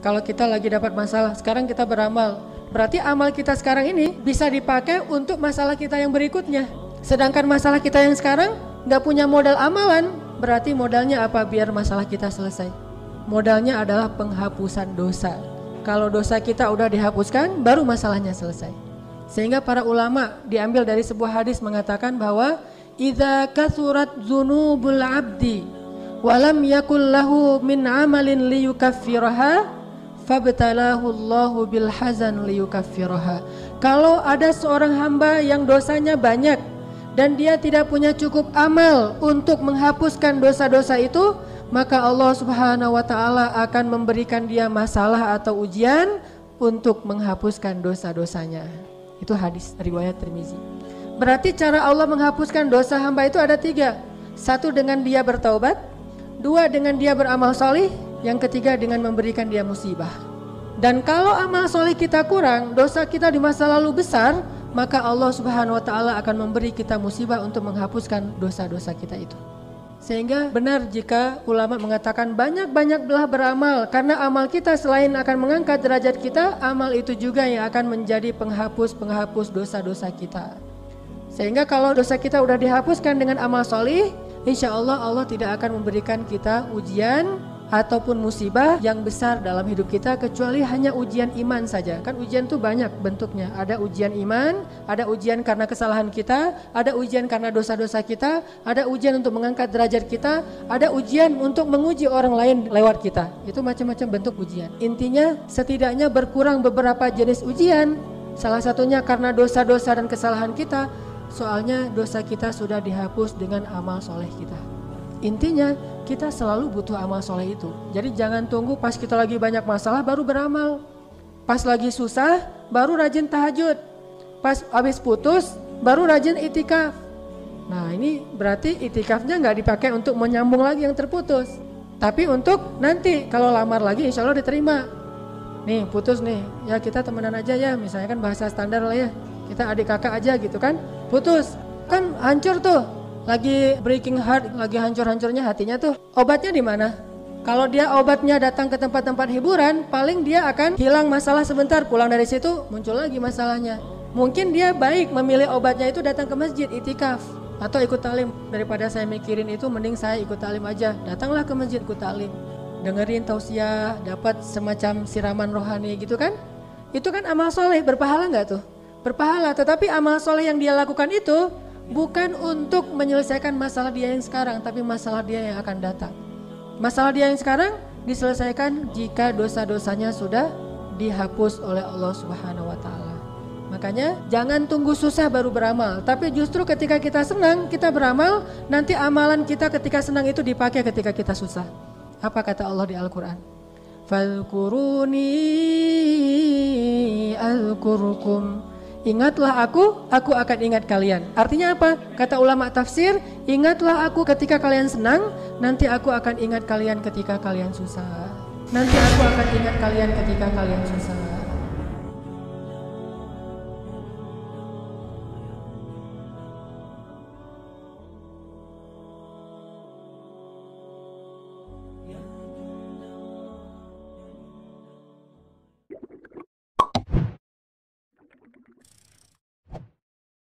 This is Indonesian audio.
Kalau kita lagi dapat masalah, sekarang kita beramal. Berarti amal kita sekarang ini bisa dipakai untuk masalah kita yang berikutnya. Sedangkan masalah kita yang sekarang gak punya modal amalan, berarti modalnya apa biar masalah kita selesai? Modalnya adalah penghapusan dosa. Kalau dosa kita udah dihapuskan, baru masalahnya selesai. Sehingga para ulama diambil dari sebuah hadis mengatakan bahwa idza kathurat dzunubul abdi walam yakul lahu min amalin liyukaffiraha fabtalahu Allahu bil hazan liyukaffiraha. Kalau ada seorang hamba yang dosanya banyak dan dia tidak punya cukup amal untuk menghapuskan dosa-dosa itu, maka Allah Subhanahu wa taala akan memberikan dia masalah atau ujian untuk menghapuskan dosa-dosanya. Itu hadis riwayat Tirmizi. Berarti cara Allah menghapuskan dosa hamba itu ada 3. 1 dengan dia bertaubat, 2 dengan dia beramal solih, yang ketiga dengan memberikan dia musibah. Dan kalau amal solih kita kurang, dosa kita di masa lalu besar, maka Allah Subhanahu wa taala akan memberi kita musibah untuk menghapuskan dosa-dosa kita itu. Sehingga benar jika ulama mengatakan banyak-banyaklah beramal, karena amal kita selain akan mengangkat derajat kita, amal itu juga yang akan menjadi penghapus dosa-dosa kita. Sehingga kalau dosa kita udah dihapuskan dengan amal solih, insya Allah Allah tidak akan memberikan kita ujian ataupun musibah yang besar dalam hidup kita, kecuali hanya ujian iman saja. Kan ujian tuh banyak bentuknya. Ada ujian iman, ada ujian karena kesalahan kita, ada ujian karena dosa-dosa kita, ada ujian untuk mengangkat derajat kita, ada ujian untuk menguji orang lain lewat kita. Itu macam-macam bentuk ujian. Intinya setidaknya berkurang beberapa jenis ujian. Salah satunya karena dosa-dosa dan kesalahan kita. Soalnya dosa kita sudah dihapus dengan amal soleh kita. Intinya kita selalu butuh amal soleh itu. Jadi jangan tunggu pas kita lagi banyak masalah baru beramal. Pas lagi susah baru rajin tahajud. Pas habis putus baru rajin itikaf. Nah ini berarti itikafnya gak dipakai untuk menyambung lagi yang terputus, tapi untuk nanti kalau lamar lagi insya Allah diterima. Nih putus nih, ya kita temenan aja ya, misalnya kan bahasa standar lah ya, kita adik kakak aja gitu kan. Putus kan hancur tuh, lagi breaking heart, lagi hancur-hancurnya hatinya tuh. Obatnya di mana? Kalau dia obatnya datang ke tempat-tempat hiburan, paling dia akan hilang masalah sebentar, pulang dari situ muncul lagi masalahnya. Mungkin dia baik memilih obatnya itu datang ke masjid, itikaf atau ikut talim. Daripada saya mikirin itu mending saya ikut talim aja. Datanglah ke masjid ikut talim, dengerin tausiah, dapat semacam siraman rohani gitu kan. Itu kan amal soleh, berpahala gak tuh? Berpahala, tetapi amal soleh yang dia lakukan itu bukan untuk menyelesaikan masalah dia yang sekarang, tapi masalah dia yang akan datang. Masalah dia yang sekarang diselesaikan jika dosa-dosanya sudah dihapus oleh Allah Subhanahu wa taala. Makanya jangan tunggu susah baru beramal, tapi justru ketika kita senang kita beramal, nanti amalan kita ketika senang itu dipakai ketika kita susah. Apa kata Allah di Al-Qur'an? Fadhkuruni azkurkum. Ingatlah aku akan ingat kalian. Artinya apa? Kata ulama tafsir, ingatlah aku ketika kalian senang, nanti aku akan ingat kalian ketika kalian susah. Nanti aku akan ingat kalian ketika kalian susah.